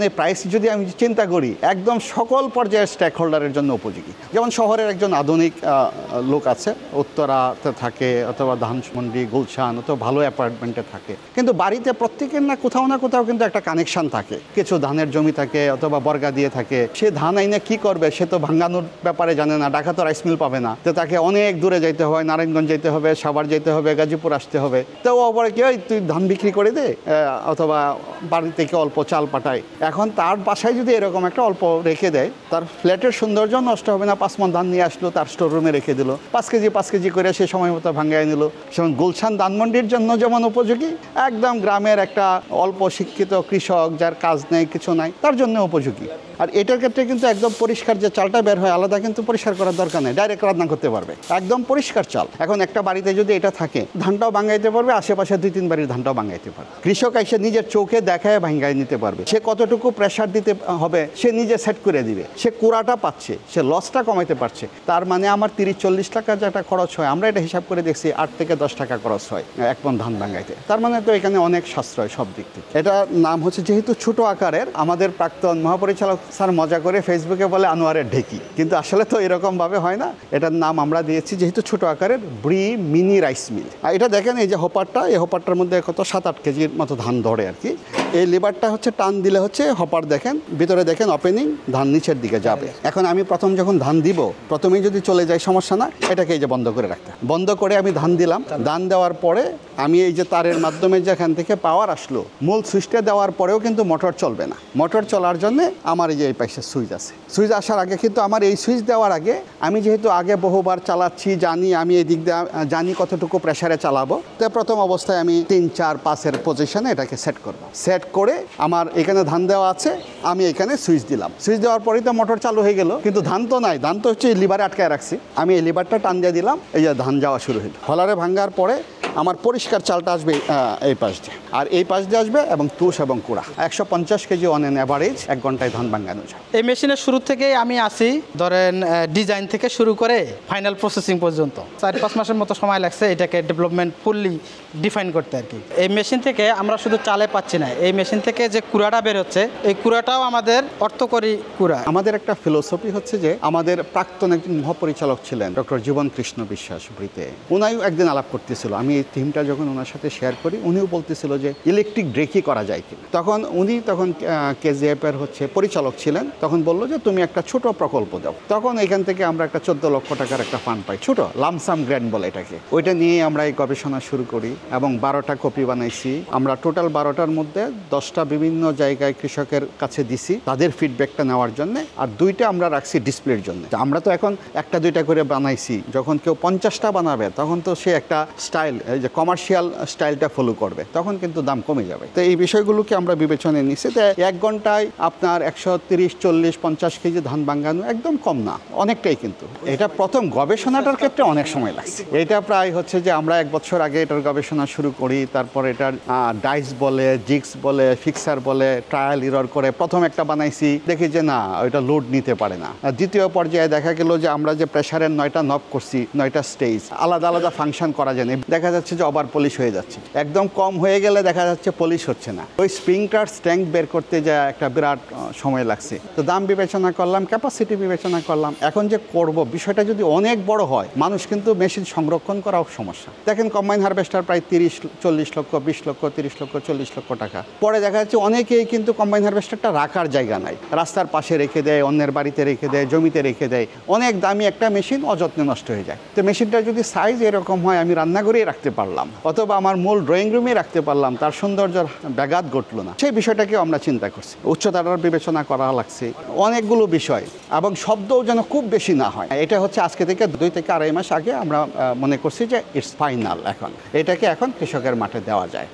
এই প্রাইস যদি আমি চিন্তা করি একদম সকল পর্যায়ের স্টেক হোল্ডারের জন্য উপযোগী। যেমন শহরের একজন আধুনিক লোক আছে, উত্তরাতে থাকে অথবা ধানমন্ডি, গুলশান অথবা ভালো অ্যাপার্টমেন্টে থাকে, কিন্তু বাড়িতে প্রত্যেকের না কোথাও কিন্তু একটা কানেকশন থাকে। কিছু ধানের জমি থাকে অথবা বর্গা দিয়ে থাকে, সে ধান আইনে কি করবে সে তো ভাঙ্গানোর ব্যাপারে জানে না, ঢাকা তো রাইস মিল পাবে না, তো তাকে অনেক দূরে যাইতে হয়, নারায়ণগঞ্জ যেতে হবে, সাভার যেতে হবে, গাজীপুর আসতে হবে। তো আবার কি হয়, তুই ধান বিক্রি করে দে অথবা বাড়ি থেকে অল্প চাল পাঠায়। এখন তার বাসায় যদি এরকম একটা অল্প রেখে দেয়, তার ফ্ল্যাটের সৌন্দর্য নষ্ট হবে না। 5 মণ ধান নিয়ে আসলো, তার স্টোর রুমে রেখে দিল, 5 কেজি করে সে সময় মতো ভাঙ্গায় নিল। সেমন গুলশান ধানমন্ডির জন্য যেমন উপযোগী, একদম গ্রামের একটা অল্প শিক্ষিত কৃষক যার কাজ নেই কিছু নাই তার জন্য উপযোগী। আর এটার ক্ষেত্রে কিন্তু একদম পরিষ্কার যে চালটা বের হয় আলাদা কিন্তু পরিষ্কার করার দরকার নেই, ডাইরেক্ট রান্না করতে পারবে, একদম পরিষ্কার চাল। এখন একটা বাড়িতে যদি এটা থাকে, ধানটাও ভাঙাইতে পারবে, আশেপাশে 2-3 বাড়ির ধানটাও ভাঙাইতে পারবে। কৃষক এসে নিজের চোখে দেখায় ভাঙ্গাই নিতে পারবে, সে কতটুকু প্রেশার দিতে হবে সে নিজে সেট করে দিবে, সে কুড়াটা পাচ্ছে, সে লসটা কমাইতে পারছে। তার মানে আমার 30-40 টাকা যেটা খরচ হয়, আমরা এটা হিসাব করে দেখছি 8 থেকে 10 টাকা খরচ হয় 1 মণ ধান ভাঙাইতে। তার মানে তো এখানে অনেক সাশ্রয় সব দিক থেকে। এটা নাম হচ্ছে, যেহেতু ছোট আকারের, আমাদের প্রাক্তন মহাপরিচালক স্যার মজা করে ফেসবুকে বলে আনোয়ারের ঢেকি, কিন্তু আসলে তো এরকমভাবে হয় না। এটার নাম আমরা দিয়েছি যেহেতু ছোট আকারের, ব্রি মিনি রাইস মিল। আর এটা দেখেন, এই যে হপারটা, এই হপারটার মধ্যে কত 7-8 কেজির মতো ধান ধরে আর কি। এই লিভারটা হচ্ছে টান দিলে হচ্ছে হপার, দেখেন ভিতরে দেখেন ওপেনিং, ধান নিচের দিকে যাবে। এখন আমি প্রথম যখন ধান দিব, প্রথমেই যদি চলে যায় সমস্যা না, এটাকে এই যে বন্ধ করে রাখতে, বন্ধ করে আমি ধান দিলাম। ধান দেওয়ার পরে আমি এই যে তারের মাধ্যমে যেখান থেকে পাওয়ার আসলো, মূল সুইচটা দেওয়ার পরেও কিন্তু মোটর চলবে না। মোটর চলার জন্য আমার এই যে এই পাশে সুইচ আছে, সুইচ আসার আগে কিন্তু আমার এই সুইচ দেওয়ার আগে আমি যেহেতু আগে বহুবার চালাচ্ছি, জানি আমি এই দিক দিয়ে জানি কতটুকু প্রেসারে চালাবো, তো প্রথম অবস্থায় আমি 3-4-5-এর পজিশনে এটাকে সেট করব। সেট করে আমার এখানে ধান দেওয়া আছে, আমি এখানে সুইচ দিলাম। সুইচ দেওয়ার পরেই তো মোটর চালু হয়ে গেল, কিন্তু ধান তো নাই, ধান তো হচ্ছে লিভারে আটকায় রাখছি। আমি এই লিভারটা টান দিয়ে দিলাম, এই যে ধান যাওয়া শুরু হলো। হলারে ভাঙ্গার পরে আমার পরিষ্কার চালটা আসবে এই পাশ দিয়ে, আর এই পাশ দিয়ে আসবে এবং তুষ এবং কুড়া। 150 কেজি অন এন অ্যাভারেজ 1 ঘন্টায় ধান ভাঙানো যায়। এই মেশিনের শুরু থেকেই আমি আসি, ধরেন ডিজাইন থেকে শুরু করে ফাইনাল প্রসেসিং পর্যন্ত 4-5 মাসের মতো সময় লাগছে এটাকে ডেভেলপমেন্ট ফুললি ডিফাইন করতে আর কি। এই মেশিন থেকে আমরা শুধু চালে পাচ্ছি না, এই মেশিন থেকে যে কুড়াটা বের হচ্ছে, এই কুড়াটাও আমাদের অর্থকরী কুড়া। আমাদের একটা ফিলোসফি হচ্ছে যে, আমাদের প্রাক্তন একজন মহাপরিচালক ছিলেন ডক্টর জীবন কৃষ্ণ বিশ্বাস ব্রিতে, উনিও একদিন আলাপ করতেছিল, আমি এই থিমটা যখন ওনার সাথে শেয়ার করি, উনিও বলতেছিল যে ইলেকট্রিক ব্রেকই করা যায় কিনা। তখন উনি কেজিএফের হচ্ছে পরিচালক ছিলেন, তখন বললো যে তুমি একটা ছোট প্রকল্প দাও। তখন এখান থেকে আমরা একটা 14 লক্ষ টাকার একটা ফান্ড পাই, ছোট লামসাম গ্র্যান্ড বলে এটাকে। ওইটা নিয়ে আমরা এই গবেষণা শুরু করি এবং 12টা কপি বানাইছি আমরা। টোটাল 12টার মধ্যে 10টা বিভিন্ন জায়গায় কৃষকের কাছে দিছি তাদের ফিডব্যাকটা নেওয়ার জন্য, আর 2টা আমরা রাখছি ডিসপ্লের জন্য। আমরা তো এখন 1টা-2টা করে বানাইছি, যখন কেউ 50টা বানাবে তখন তো সে একটা স্টাইল, এই যে কমার্শিয়াল স্টাইলটা ফলো করবে, তখন কিন্তু দাম কমে যাবে। তো এই বিষয়গুলোকে আমরা বিবেচনায় নিচ্ছি। তো 1 ঘন্টায় আপনার 130, 40, 50 কেজি ধান ভাঙানো একদম কম না, অনেকটাই। কিন্তু এটা প্রথম গবেষণাটার ক্ষেত্রে অনেক সময় লাগছে। এটা প্রায় হচ্ছে যে আমরা 1 বছর আগে এটার গবেষণা শুরু করি, তারপর এটার ডাইস বলে, জিক্স বলে, ফিক্সার বলে, ট্রায়াল ইরর করে প্রথম একটা বানাইছি, দেখি যে না, ওইটা লোড নিতে পারে না। দ্বিতীয় পর্যায়ে দেখা গেল যে আমরা যে প্রেশারের 9টা নব করছি, 9টা স্টেজ আলাদা আলাদা ফাংশন করা যায় না, দেখা যাচ্ছে যে ওভার পলিশ হয়ে যাচ্ছে। একদম কম হয়ে গেলে দেখা যাচ্ছে পলিশ হচ্ছে না। ওই স্প্রিংটার স্ট্রেংথ বের করতে যা একটা বিরাট সময় লাগছে। তো দাম বিবেচনা করলাম, ক্যাপাসিটি বিবেচনা করলাম। এখন যে করব, বিষয়টা যদি অনেক বড় হয়, মানুষ কিন্তু মেশিন সংরক্ষণ করাও সমস্যা। দেখেন কম্বাইন হারভেস্টার প্রায় 30-40 লক্ষ, 20 লক্ষ, 30 লক্ষ, 40 লক্ষ টাকা। পরে দেখা যাচ্ছে অনেকেই কিন্তু কম্বাইন হারভেস্টারটা রাখার জায়গা নাই, রাস্তার পাশে রেখে দেয়, অন্যের বাড়িতে রেখে দেয়, জমিতে রেখে দেয়। অনেক দামি একটা মেশিন অযত্নে নষ্ট হয়ে যায়। তো মেশিনটা যদি সাইজ এরকম হয়, আমি রান্নাঘরেই রাখতে পারলাম অথবা আমার মূল ড্রয়িং রুমে রাখতে পারলাম, তার সৌন্দর্যের ব্যাঘাত ঘটলো না, সেই বিষয়টাকেও আমরা চিন্তা করছি। উচ্চতার বিবেচনা করা লাগছে, অনেকগুলো বিষয়, এবং শব্দও যেন খুব বেশি না হয়। এটা হচ্ছে আজকে থেকে 2 থেকে আড়াই মাস আগে আমরা মনে করছি যে ইটস ফাইনাল, এখন এটাকে এখন কৃষকের মাঠে দেওয়া যায়।